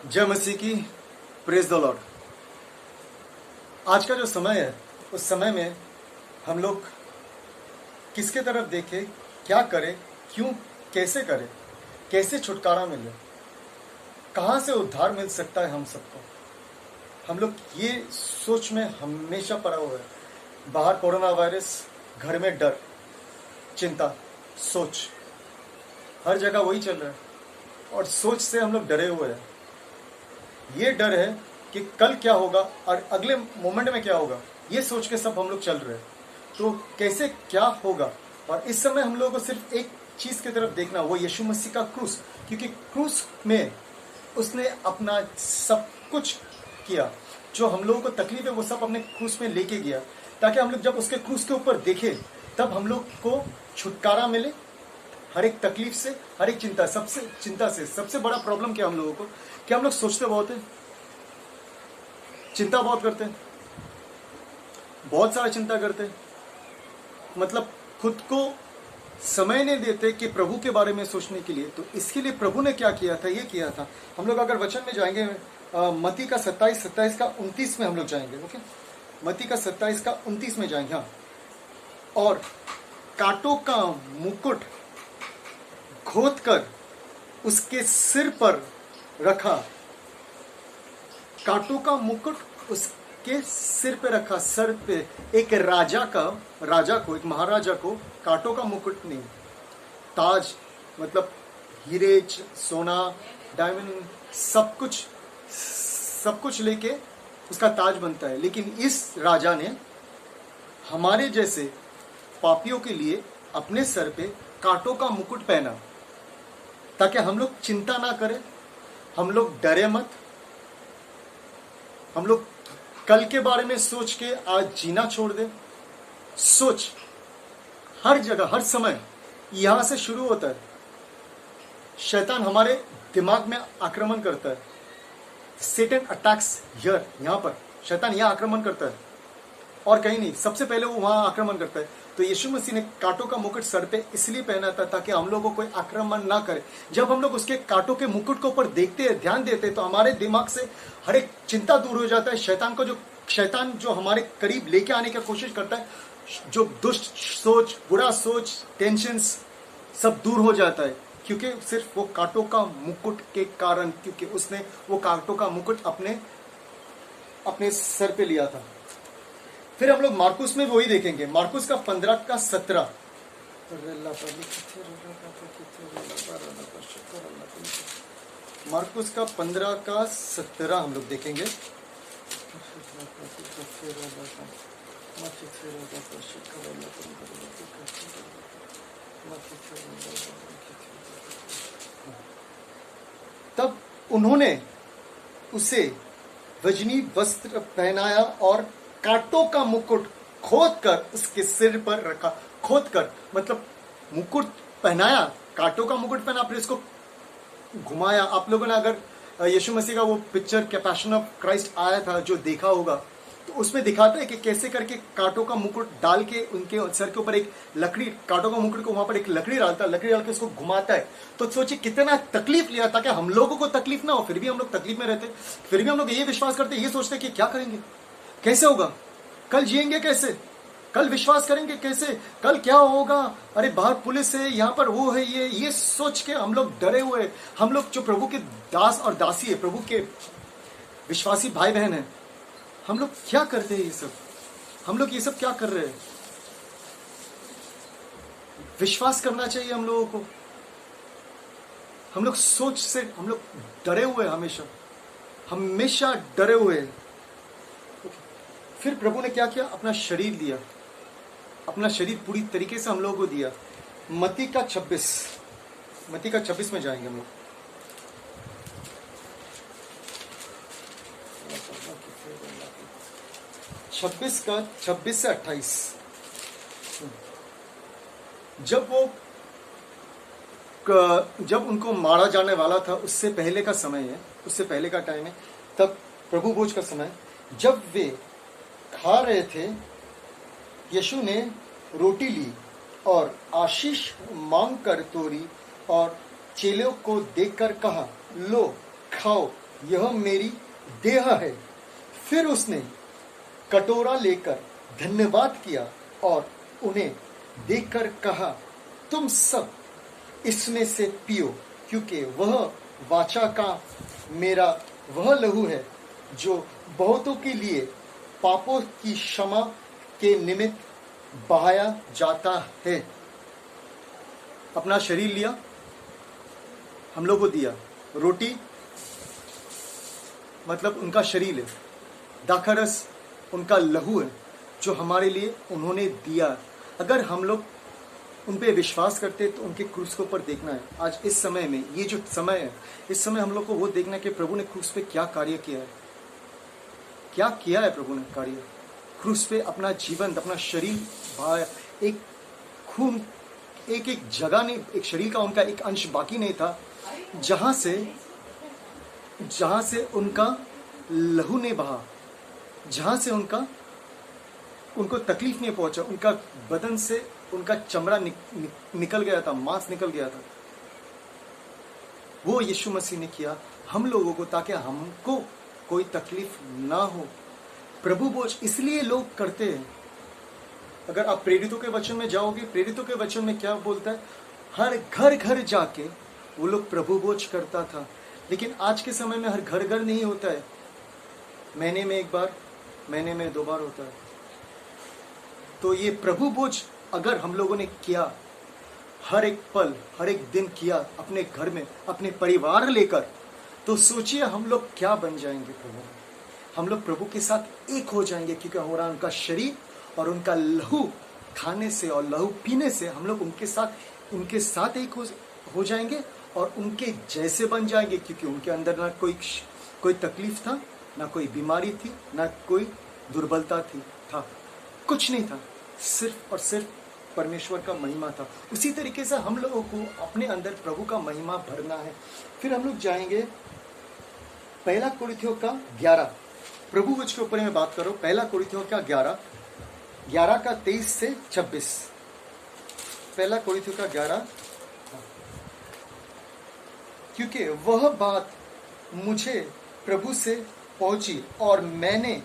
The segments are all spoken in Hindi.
जय मसीह की। Praise the Lord. आज का जो समय है उस समय में हम लोग किसके तरफ देखें, क्या करें, क्यों, कैसे करें, कैसे छुटकारा मिले, कहाँ से उद्धार मिल सकता है हम सबको। हम लोग ये सोच में हमेशा पड़ा हुआ है। बाहर कोरोना वायरस, घर में डर, चिंता, सोच, हर जगह वही चल रहा है और सोच से हम लोग डरे हुए हैं। ये डर है कि कल क्या होगा और अगले मोमेंट में क्या होगा, ये सोच के सब हम लोग चल रहे हैं। तो कैसे क्या होगा, और इस समय हम लोगों को सिर्फ एक चीज की तरफ देखना, वो यीशु मसीह का क्रूस। क्योंकि क्रूस में उसने अपना सब कुछ किया, जो हम लोगों को तकलीफ है वो सब अपने क्रूस में लेके गया, ताकि हम लोग जब उसके क्रूस के ऊपर देखें तब हम लोग को छुटकारा मिले हर एक तकलीफ से, हर एक चिंता से। सबसे बड़ा प्रॉब्लम क्या हम लोगों को, कि हम लोग सोचते बहुत हैं, चिंता बहुत करते हैं, बहुत सारा चिंता करते हैं, मतलब खुद को समय नहीं देते कि प्रभु के बारे में सोचने के लिए। तो इसके लिए प्रभु ने क्या किया था, ये किया था। हम लोग अगर वचन में जाएंगे, मत्ती का 27 का 29 में हम लोग जाएंगे। ओके, मत्ती का 27 का 29 में जाएंगे। हाँ, और कांटों का मुकुट खोद कर उसके सिर पर रखा। कांटों का मुकुट उसके सिर पे रखा। सर पे एक राजा को, एक महाराजा को कांटों का मुकुट नहीं, ताज, मतलब हीरे, सोना, डायमंड, सब कुछ लेके उसका ताज बनता है। लेकिन इस राजा ने हमारे जैसे पापियों के लिए अपने सर पे कांटों का मुकुट पहना, ताकि हम लोग चिंता ना करें, हम लोग डरे मत, हम लोग कल के बारे में सोच के आज जीना छोड़ दें। सोच हर जगह, हर समय यहां से शुरू होता है। शैतान हमारे दिमाग में आक्रमण करता है। सेटन अटैक्स हियर, यहां पर शैतान यहां आक्रमण करता है और कहीं नहीं, सबसे पहले वो वहां आक्रमण करता है। तो यीशु मसीह ने कांटों का मुकुट सर पे इसलिए पहना था ताकि हम लोगों को कोई आक्रमण ना करे। जब हम लोग उसके कांटों के मुकुट के ऊपर देखते हैं, ध्यान देते हैं, तो हमारे दिमाग से हर एक चिंता दूर हो जाता है। शैतान जो हमारे करीब लेके आने की कोशिश करता है, जो दुष्ट सोच, बुरा सोच, टेंशन, सब दूर हो जाता है। क्योंकि सिर्फ वो कांटों का मुकुट के कारण, क्योंकि उसने वो कांटों का मुकुट अपने सर पे लिया था। फिर हम लोग मार्कुस में वही देखेंगे, मार्कुस का 15 का 17। मार्कुस का 15 का 17 हम लोग देखेंगे। तब उन्होंने उसे वजनी वस्त्र पहनाया और कांटों का मुकुट खोद कर उसके सिर पर रखा। खोद कर मतलब मुकुट पहनाया, कांटों का मुकुट पहना, फिर इसको घुमाया। आप लोगों ने अगर यीशु मसीह का वो पिक्चर क्या पैशन ऑफ क्राइस्ट आया था जो देखा होगा, तो उसमें दिखाता है कि कैसे करके कांटों का मुकुट डाल के उनके सर के ऊपर एक लकड़ी, कांटों का मुकुट को वहां पर एक लकड़ी डालता है, लकड़ी डाल के उसको घुमाता है। तो सोचिए कितना तकलीफ लिया ताकि हम लोगों को तकलीफ ना हो। फिर भी हम लोग तकलीफ में रहते, फिर भी हम लोग ये विश्वास करते, ये सोचते कि क्या करेंगे, कैसे होगा, कल जिएंगे कैसे, कल विश्वास करेंगे कैसे, कल क्या होगा, अरे बाहर पुलिस है, यहाँ पर वो है, ये सोच के हम लोग डरे हुए। हम लोग जो प्रभु के दास और दासी है, प्रभु के विश्वासी भाई बहन है, हम लोग क्या करते हैं, ये सब हम लोग ये सब क्या कर रहे हैं। विश्वास करना चाहिए हम लोगों को। हम लोग सोच से हम लोग डरे हुए, हमेशा डरे हुए। फिर प्रभु ने क्या किया, अपना शरीर दिया, अपना शरीर पूरी तरीके से हम लोगों को दिया। मत्ती का 26 में जाएंगे हम लोग। का 26 से 28। जब उनको मारा जाने वाला था, उससे पहले का समय है, उससे पहले का टाइम है, तब प्रभु भोज का समय, जब वे खा रहे थे, यीशु ने रोटी ली और आशीष मांगकर तोड़ी और चेलों को देखकर कहा, लो खाओ, यह मेरी देह है। फिर उसने कटोरा लेकर धन्यवाद किया और उन्हें देकर कहा, तुम सब इसमें से पियो, क्योंकि वह वाचा का मेरा वह लहू है जो बहुतों के लिए पापों की क्षमा के निमित्त बहाया जाता है। अपना शरीर लिया, हम लोग को दिया। रोटी मतलब उनका शरीर है, दाखरस उनका लहू है जो हमारे लिए उन्होंने दिया। अगर हम लोग उन पे विश्वास करते तो उनके क्रूस के ऊपर देखना है। आज इस समय में, ये जो समय है, इस समय हम लोग को वो देखना है कि प्रभु ने क्रूस पे क्या कार्य किया है। क्या किया है प्रभु ने कार्य? क्रूस पे अपना जीवन, अपना शरीर बहाया। एक खून, एक एक जगह नहीं, एक शरीर का उनका एक अंश बाकी नहीं था जहां से उनका लहू नहीं बहा, जहां से उनको तकलीफ नहीं पहुंचा। उनका बदन से उनका चमड़ा निकल गया था, मांस निकल गया था। वो यीशु मसीह ने किया हम लोगों को, ताकि हमको कोई तकलीफ ना हो। प्रभु भोज इसलिए लोग करते हैं। अगर आप प्रेरितों के वचन में जाओगे, प्रेरितों के वचन में क्या बोलता है? हर घर घर जाके वो लोग प्रभु भोज करता था। लेकिन आज के समय में हर घर घर नहीं होता है, महीने में एक बार, महीने में 2 बार होता है। तो ये प्रभु भोज अगर हम लोगों ने किया, हर एक पल, हर एक दिन किया अपने घर में, अपने परिवार लेकर, तो सोचिए हम लोग क्या बन जाएंगे प्रभु। हम लोग प्रभु के साथ एक हो जाएंगे, क्योंकि हमारा उनका शरीर और उनका लहू खाने से और लहू पीने से हम लोग उनके साथ एक हो जाएंगे और उनके जैसे बन जाएंगे। क्योंकि उनके अंदर ना कोई तकलीफ था, ना कोई बीमारी थी, ना कोई दुर्बलता था, कुछ नहीं था, सिर्फ और सिर्फ परमेश्वर का महिमा था। उसी तरीके से हम लोगों को अपने अंदर प्रभु का महिमा भरना है। फिर हम लोग जाएंगे 1 कुरिन्थियों का 11, प्रभु वचन के ऊपर में बात करो। 1 कुरिन्थियों का 11 का 23 से 26। 1 कुरिन्थियों का 11। क्योंकि वह बात मुझे प्रभु से पहुंची और मैंने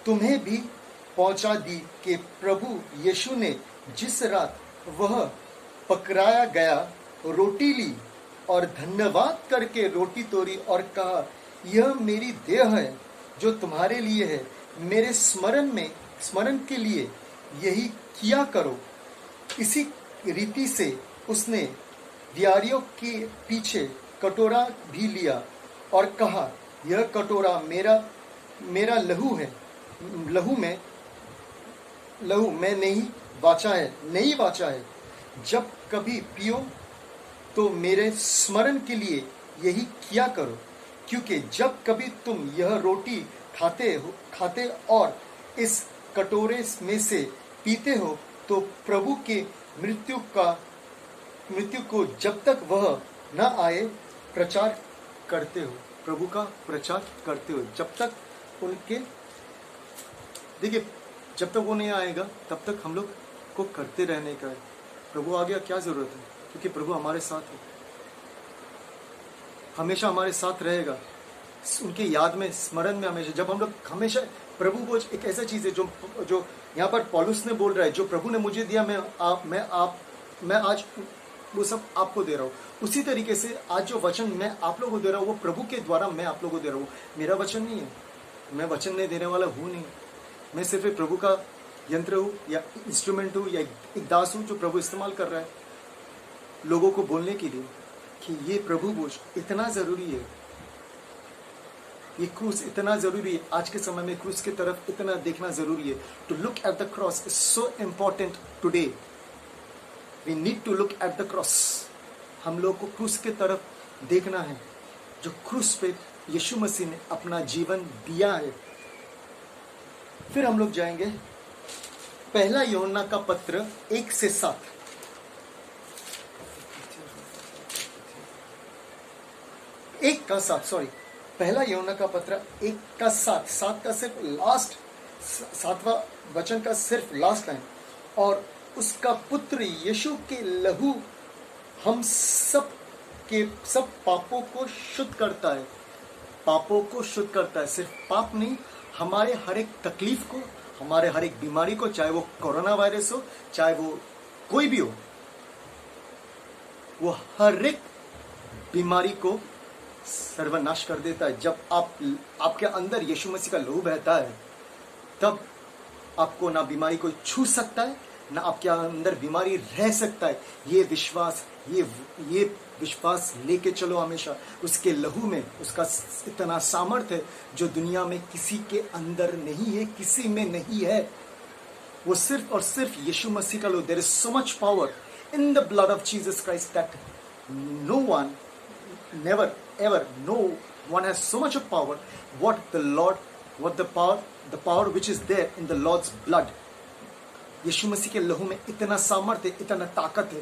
तुम्हें भी पहुंचा दी कि प्रभु यीशु ने जिस रात वह पकड़ाया गया, रोटी ली और धन्यवाद करके रोटी तोड़ी और कहा, यह मेरी देह है जो तुम्हारे लिए है, मेरे स्मरण के लिए यही किया करो। इसी रीति से उसने दियारियों के पीछे कटोरा भी लिया और कहा, यह कटोरा मेरा लहू है, लहू में नई वाचा है। जब कभी पियो तो मेरे स्मरण के लिए यही किया करो। क्योंकि जब कभी तुम यह रोटी खाते और इस कटोरे में से पीते हो, तो प्रभु के मृत्यु को जब तक वह न आए प्रचार करते हो। प्रभु का प्रचार करते हो जब तक उनके, देखिए, जब तक वो नहीं आएगा तब तक हम लोग को करते रहने का है। प्रभु आ गया, क्या जरूरत है? क्योंकि प्रभु हमारे साथ है, हमेशा हमारे साथ रहेगा, उनके याद में, स्मरण में हमेशा। जब हम लोग हमेशा प्रभु को, एक ऐसा चीज है जो यहाँ पर पौलुस ने बोल रहा है, जो प्रभु ने मुझे दिया मैं आज वो सब आपको दे रहा हूँ। उसी तरीके से आज जो वचन मैं आप लोगों को दे रहा हूँ, वो प्रभु के द्वारा मैं आप लोगों को दे रहा हूँ। मेरा वचन नहीं है, मैं वचन नहीं देने वाला हूँ नहीं, मैं सिर्फ एक प्रभु का यंत्र हूँ या इंस्ट्रूमेंट हूँ या एक दास हूँ जो प्रभु इस्तेमाल कर रहा है लोगों को बोलने के लिए कि ये प्रभु बोझ इतना ज़रूरी है, ये क्रूस इतना ज़रूरी है। आज के समय में क्रूस की तरफ इतना देखना ज़रूरी है। To look at the cross is so important today. We need to look at the cross. हम लोग को क्रूस की तरफ देखना है, जो क्रूस पे यीशु मसीह ने अपना जीवन दिया है। फिर हम लोग जाएंगे 1 यूहन्ना का पत्र 1 से 7। 1 का 7, सॉरी, 1 यूहन्ना का पत्र 1 का 7। 7 का सिर्फ लास्ट, 7वां वचन का सिर्फ लास्ट लाइन, और उसका पुत्र यीशु के लहू हम सब के सब पापों को शुद्ध करता है। पापों को शुद्ध करता है। सिर्फ पाप नहीं, हमारे हर एक तकलीफ को, हमारे हर एक बीमारी को, चाहे वो कोरोना वायरस हो, चाहे वो कोई भी हो, वो हर एक बीमारी को सर्वनाश कर देता है। जब आपके अंदर यीशु मसीह का लहू बहता है, तब आपको ना बीमारी कोई छू सकता है, ना आपके अंदर बीमारी रह सकता है। ये विश्वास लेके चलो हमेशा। उसके लहू में उसका इतना सामर्थ्य है जो दुनिया में किसी के अंदर नहीं है, किसी में नहीं है। वो सिर्फ और सिर्फ यीशु मसीह का लहू। There is so much power in the blood of Jesus Christ that no one, never ever, no one has so much of power the power which is there in the Lord's blood. यीशु मसीह के लहू में इतना सामर्थ्य, इतना ताकत है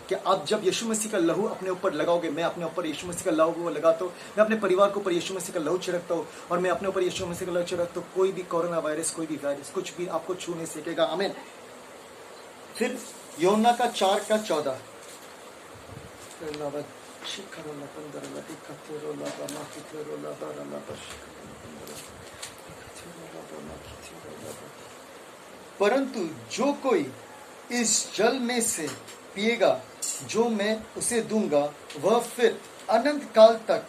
कि आप जब यीशु मसीह का लहू अपने ऊपर लगाओगे, मैं अपने ऊपर यीशु मसीह का लहू लगाता हूँ, मैं अपने परिवार के ऊपर यीशु मसीह का लहू छिड़कता हूँ, और मैं अपने ऊपर यीशु मसीह का लहू छिड़कता हूँ, कोई भी कोरोना वायरस, कोई भी वायरस, कुछ भी आपको छू नहीं सकेगा। आमीन। फिर यूहन्ना का 4:14, परंतु जो कोई इस जल में से पिएगा जो मैं उसे दूंगा, वह फिर अनंत काल तक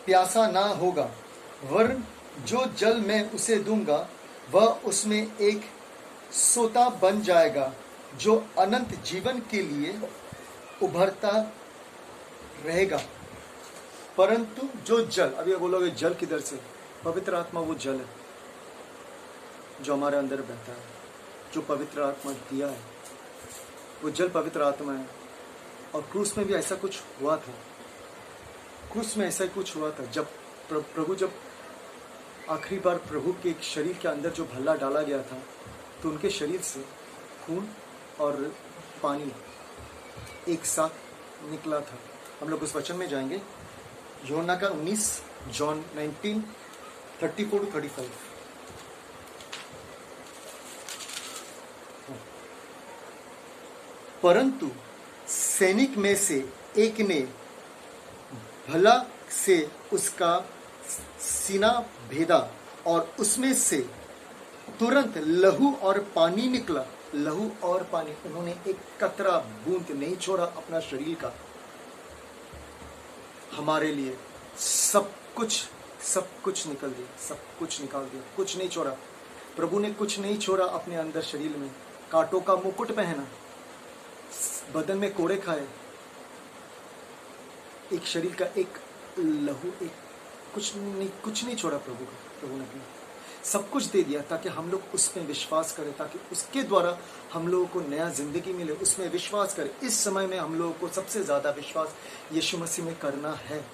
प्यासा ना होगा, वरन जो जल मैं उसे दूंगा वह उसमें एक सोता बन जाएगा जो अनंत जीवन के लिए उभरता रहेगा। परंतु जो जल, अभी बोलोगे जल किधर से? पवित्र आत्मा वो जल है जो हमारे अंदर बहता है, जो पवित्र आत्मा दिया है, वो जल पवित्र आत्मा है। और क्रूस में भी ऐसा कुछ हुआ था, क्रूस में ऐसा कुछ हुआ था जब प्रभु, जब आखिरी बार प्रभु के शरीर के अंदर जो भल्ला डाला गया था, तो उनके शरीर से खून और पानी एक साथ निकला था। हम लोग उस वचन में जाएंगे, यूहन्ना का 19, जॉन 19:34-35। परंतु सैनिक में से एक ने भला से उसका सीना भेदा और उसमें से तुरंत लहू और पानी निकला। लहू और पानी, उन्होंने एक कतरा बूंद नहीं छोड़ा अपना शरीर का। हमारे लिए सब कुछ निकल दिया, सब कुछ निकाल दिया, कुछ नहीं छोड़ा। प्रभु ने कुछ नहीं छोड़ा अपने अंदर शरीर में। कांटों का मुकुट पहना, बदन में कोड़े खाए, एक शरीर का एक लहू, एक कुछ नहीं छोड़ा प्रभु ने अपने सब कुछ दे दिया ताकि हम लोग उसमें विश्वास करें, ताकि उसके द्वारा हम लोगों को नया जिंदगी मिले, उसमें विश्वास करें। इस समय में हम लोगों को सबसे ज़्यादा विश्वास यीशु मसीह में करना है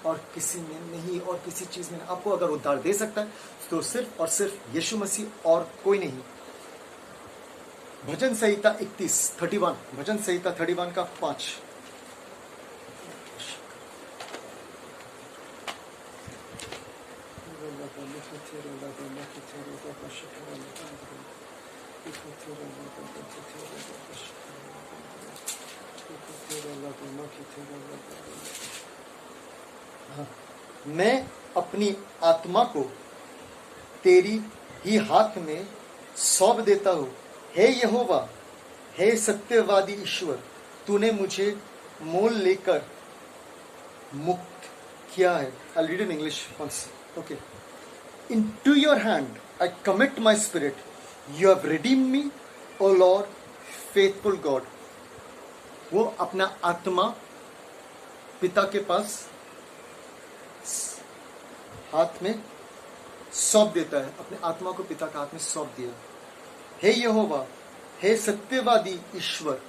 और किसी में नहीं, और किसी चीज़ में नहीं। आपको अगर उद्धार दे सकता है तो सिर्फ और सिर्फ यीशु मसीह और कोई नहीं। भजन संहिता 31 भजन संहिता 31 का 5। मैं अपनी आत्मा को तेरी ही हाथ में सौंप देता हूँ। हे यहोवा, हे सत्यवादी ईश्वर, तूने मुझे मोल लेकर मुक्त किया है। I'll read in English once. Okay. Into your hand I commit my spirit. You have redeemed me, O Lord, faithful God. वो अपना आत्मा पिता के पास हाथ में सौंप देता है, अपने आत्मा को पिता के हाथ में सौंप दिया। हे यहोवा, हे सत्यवादी ईश्वर,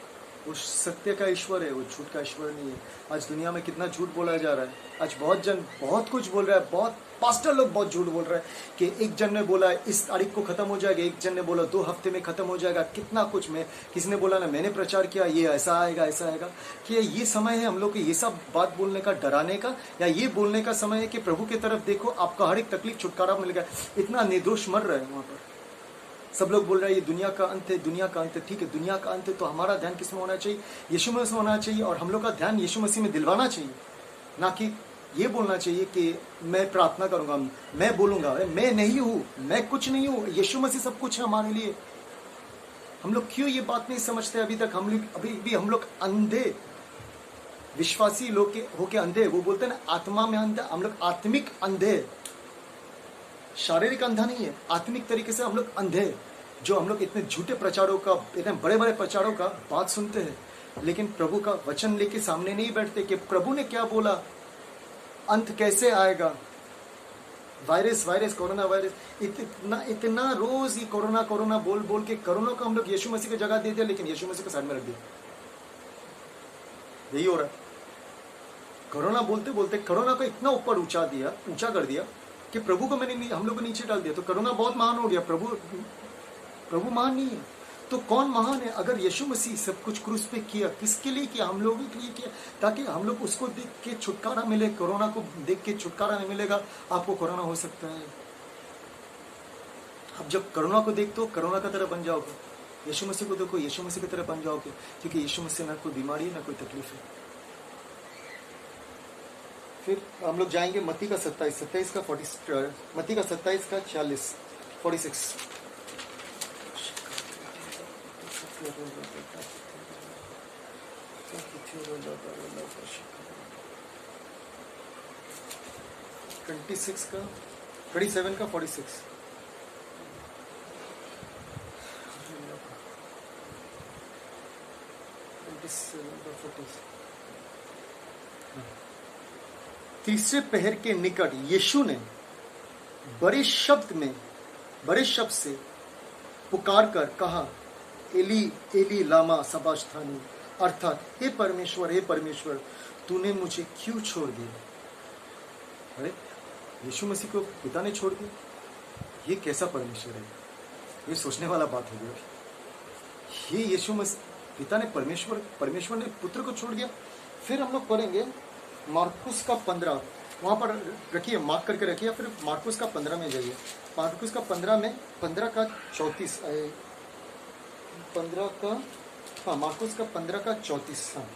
वो सत्य का ईश्वर है, वो झूठ का ईश्वर नहीं है। आज दुनिया में कितना झूठ बोला जा रहा है। आज बहुत जन बहुत कुछ बोल रहा है, बहुत पास्टर लोग बहुत झूठ बोल रहे हैं कि एक जन ने बोला इस तारीख को खत्म हो जाएगा, एक जन ने बोला 2 हफ्ते में खत्म हो जाएगा, कितना कुछ में किसी ने बोला ना मैंने प्रचार किया ये ऐसा आएगा ऐसा आएगा। कि ये समय है हम लोग को ये सब बात बोलने का, डराने का, या ये बोलने का समय है कि प्रभु की तरफ देखो, आपका हर एक तकलीफ छुटकारा मिलेगा। इतना निर्दोष मर रहा है वहाँ पर। सब लोग बोल रहे हैं ये दुनिया का अंत है, दुनिया का अंत है। ठीक है, दुनिया का अंत है, तो हमारा ध्यान किस में होना चाहिए? यीशु मसीह में होना चाहिए, और हम लोग का ध्यान यीशु मसीह में दिलवाना चाहिए, ना कि ये बोलना चाहिए कि मैं प्रार्थना करूंगा, मैं बोलूंगा, मैं नहीं हूं, मैं कुछ नहीं हूं, यीशु मसीह सब कुछ है हमारे लिए। हम लोग क्यों ये बात नहीं समझते अभी तक? हम लोग अभी भी हम लोग अंधे, विश्वासी लोग के होके अंधे। वो बोलते हैं ना आत्मा में अंधे, हम लोग आत्मिक अंधे, शारीरिक अंधा नहीं है, आत्मिक तरीके से हम लोग अंधे। जो हम लोग इतने झूठे प्रचारों का, इतने बड़े बड़े प्रचारों का बात सुनते हैं, लेकिन प्रभु का वचन लेके सामने नहीं बैठते कि प्रभु ने क्या बोला, अंत कैसे आएगा। वायरस वायरस कोरोना वायरस, इतना इतना रोज ये कोरोना कोरोना बोल बोल के कोरोना को हम लोग यीशु मसीह की जगह दे दिया, लेकिन यीशु मसीह को साइड में रख दिया। यही हो रहा है। कोरोना बोलते बोलते कोरोना को इतना ऊपर ऊंचा कर दिया कि प्रभु को मैंने हम लोग को नीचे डाल दिया। तो कोरोना बहुत महान हो गया, प्रभु महान नहीं है। तो कौन महान है? अगर यीशु मसीह सब कुछ क्रूस पे किया, किसके लिए किया? हम लोगों के लिए किया, ताकि हम लोग उसको देख के छुटकारा मिले। कोरोना को देख के छुटकारा नहीं मिलेगा, आपको कोरोना हो सकता है। अब जब कोरोना को देखते हो, कोरोना का तरह बन जाओगे। यीशु मसीह को देखो, यीशु मसीह की तरह बन जाओगे, क्योंकि यीशु मसीह ना कोई बीमारी है, ना कोई तकलीफ है। फिर हम लोग जाएंगे मत्ती का 27 का 40, मत्ती का 27 का 40, 46। का 37 का 46। तीसरे पहर के निकट यीशु ने बड़े शब्द से पुकार कर कहा, एली एली लामा सबक्तानी, अर्थात हे परमेश्वर तूने मुझे क्यों छोड़ दिया। अरे यीशु मसीह को पिता ने छोड़ दिया, ये कैसा परमेश्वर है? ये सोचने वाला बात हो गई। ये यीशु मसीह पिता ने परमेश्वर ने पुत्र को छोड़ दिया। फिर हम लोग पढ़ेंगे मार्कुस का 15, वहां पर रखिए, मार्क करके रखिए, फिर मार्कुस का 15 में जाइए। मार्कुस का 15 में 15 का 34, 15 का, हाँ मार्कुस का 15 का 34। हाँ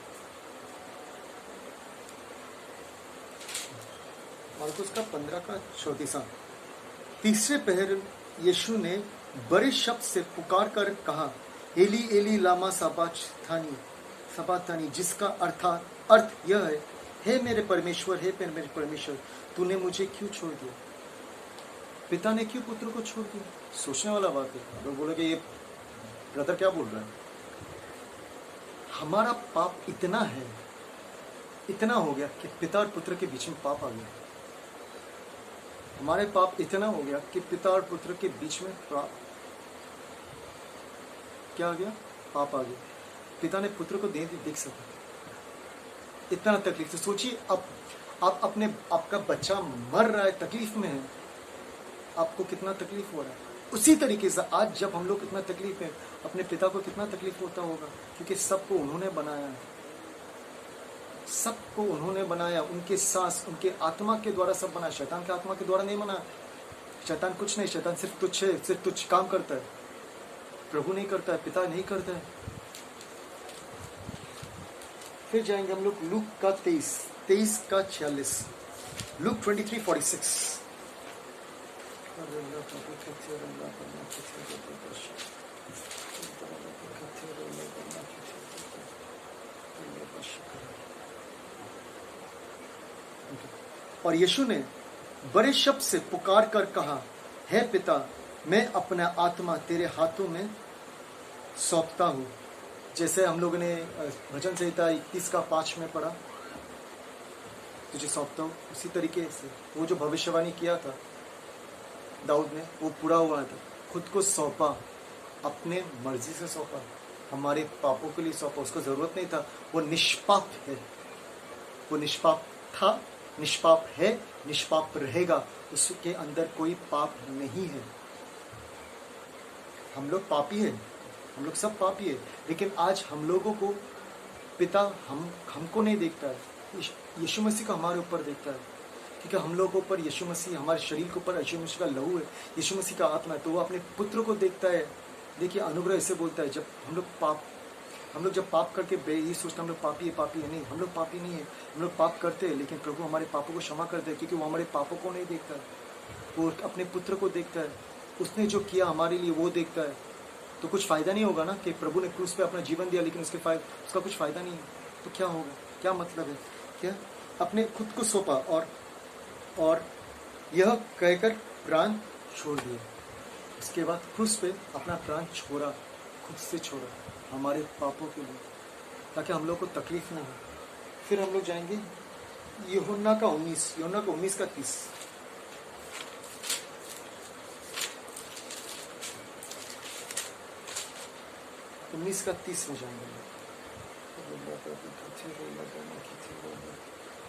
मार्कुस का 15 का 34। हाँ, तीसरे पहर यीशु ने बड़े शब्द से पुकार कर कहा, एली एली लामा सबक्तानी, जिसका अर्थ यह है, हे मेरे परमेश्वर तूने मुझे क्यों छोड़ दिया। पिता ने क्यों पुत्र को छोड़ दिया? सोचने वाला बात है। लोग बोले कि ये ब्रदर क्या बोल रहा है। हमारा पाप इतना हो गया कि पिता और पुत्र के बीच में पाप आ गया। हमारे पाप इतना हो गया कि पिता और पुत्र के बीच में क्या आ गया? पाप आ गया। पिता ने पुत्र को देख सका, इतना तकलीफ। तो सोचिए, आप आपका बच्चा मर रहा है, तकलीफ में है, आपको कितना तकलीफ हो रहा है। उसी तरीके से आज जब हम लोग कितना तकलीफ है, अपने पिता को कितना तकलीफ होता होगा, क्योंकि सबको उन्होंने बनाया है, सबको उन्होंने बनाया, उनके सांस, उनके आत्मा के द्वारा सब बना। शैतान के आत्मा के द्वारा नहीं बना। शैतान कुछ नहीं, शैतान सिर्फ तुच्छ काम करता है, प्रभु नहीं करता है, पिता नहीं करता है। फिर जाएंगे हम लोग लूक का 23 का 46, लूक 23:46। और यीशु ने बड़े शब्द से पुकार कर कहा, हे पिता, मैं अपना आत्मा तेरे हाथों में सौंपता हूँ। जैसे हम लोगों ने भजन संहिता 21 का 5 में पढ़ा, तुझे सौंपता हूँ, उसी तरीके से वो जो भविष्यवाणी किया था दाऊद ने, वो पूरा हुआ था। खुद को सौंपा, अपने मर्जी से सौंपा, हमारे पापों के लिए सौंपा। उसको जरूरत नहीं था, वो निष्पाप है, वो निष्पाप था, निष्पाप है, निष्पाप रहेगा, उसके अंदर कोई पाप नहीं है। हम लोग पापी हैं, हम लोग सब पापी है, लेकिन आज हम लोगों को पिता हमको नहीं देखता है, यीशु मसीह का हमारे ऊपर देखता है, क्योंकि हम लोगों पर यीशु मसीह, हमारे शरीर के ऊपर यीशु मसीह का लहू है, यीशु मसीह का आत्मा है, तो वो अपने पुत्र को देखता है। देखिए अनुग्रह ऐसे बोलता है, जब हम लोग हम लोग जब पाप करके ये सोचते हम लोग पापी है, नहीं, हम लोग पापी नहीं है। हम लोग पाप करते हैं, लेकिन प्रभु हमारे पापों को क्षमा करते हैं, क्योंकि वो हमारे पापों को नहीं देखता है, वो अपने पुत्र को देखता है। उसने जो किया हमारे लिए वो देखता है। तो कुछ फ़ायदा नहीं होगा ना कि प्रभु ने क्रूस पे अपना जीवन दिया, लेकिन उसका कुछ फ़ायदा नहीं है। तो क्या होगा, क्या मतलब है? क्या अपने खुद को सौंपा और यह कहकर प्राण छोड़ दिया। उसके बाद क्रूस पे अपना प्राण छोड़ा, खुद से छोड़ा हमारे पापों के लिए, ताकि हम लोग को तकलीफ ना हो। फिर हम लोग जाएंगे यूहन्ना का 19:30। 19:30 में जाएंगे।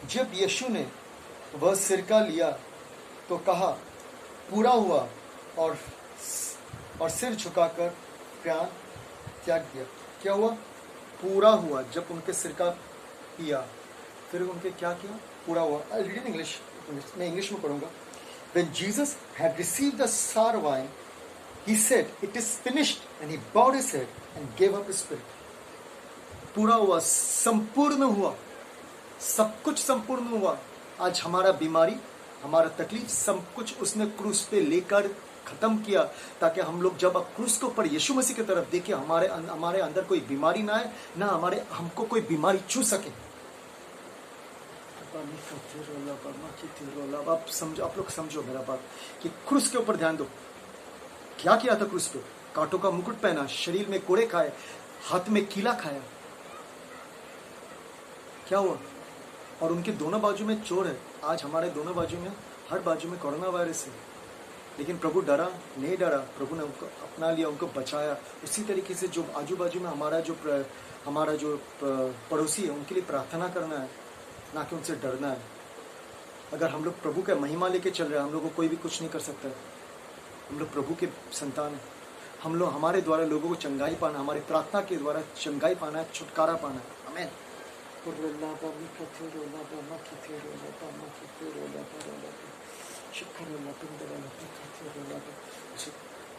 जब यीशु ने वह सिरका लिया तो कहा, पूरा हुआ, और सिर झुकाकर प्राण त्याग दिया। क्या हुआ? पूरा हुआ। जब उनके सिरका पिया, फिर उनके क्या किया? पूरा हुआ। आई रीड इन इंग्लिश, मैं इंग्लिश में पढ़ूंगा। When Jesus had received the sour wine, he said, "It is finished," and he bowed his head and gave up his spirit. पूरा हुआ, संपूर्ण हुआ, सब कुछ संपूर्ण हुआ। आज हमारा बीमारी, हमारा तकलीफ, सब कुछ उसने क्रूस पे लेकर खत्म किया, ताकि हम लोग जब अब क्रूस के ऊपर यीशु मसीह की तरफ देखें, हमारे अंदर कोई बीमारी ना आए, ना हमको कोई बीमारी छू सके। आप लोग समझो मेरा बात, कि क्रूस के ऊपर ध्यान दो। क्या किया था क्रूस पे? कांटों का मुकुट पहना, शरीर में कोड़े खाए, हाथ में कीला खाया। क्या हुआ? और उनके दोनों बाजू में चोर है। आज हमारे दोनों बाजू में, हर बाजू में कोरोना वायरस है, लेकिन प्रभु डरा नहीं डरा। प्रभु ने उनको अपना लिया, उनको बचाया। उसी तरीके से जो आजू बाजू में हमारा जो पड़ोसी है, उनके लिए प्रार्थना करना है, ना कि उनसे डरना है। अगर हम लोग प्रभु का महिमा लेके चल रहे हैं, हम लोग को कोई भी कुछ नहीं कर सकता है। हम लोग प्रभु के संतान हैं। हमारे द्वारा लोगों को चंगाई पाना, हमारी प्रार्थना के द्वारा चंगाई पाना है, छुटकारा पाना है। आमीन।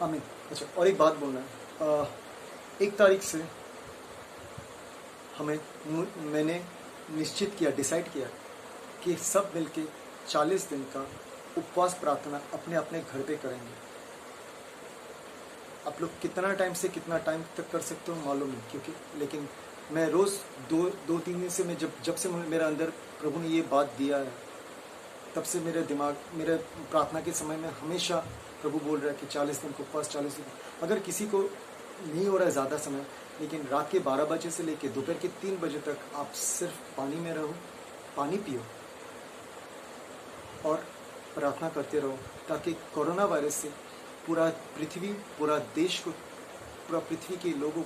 आमीन। अच्छा, और एक बात बोलना है। 1 तारीख से मैंने निश्चित किया, डिसाइड किया कि सब मिलके 40 दिन का उपवास प्रार्थना अपने अपने घर पे करेंगे। आप लोग कितना टाइम से कितना टाइम तक कर सकते हो मालूम नहीं, क्योंकि लेकिन मैं रोज़ 2-3 दिन से, मैं जब से मेरे अंदर प्रभु ने ये बात दिया है, तब से मेरे प्रार्थना के समय में हमेशा प्रभु बोल रहा है कि 40 दिन को उपवास, 40 दिन। अगर किसी को नहीं हो रहा है ज़्यादा समय, लेकिन रात के 12 बजे से लेकर दोपहर के 3 बजे तक आप सिर्फ पानी में रहो, पानी पियो और प्रार्थना करते रहो, ताकि कोरोना वायरस से पूरा पृथ्वी के लोगों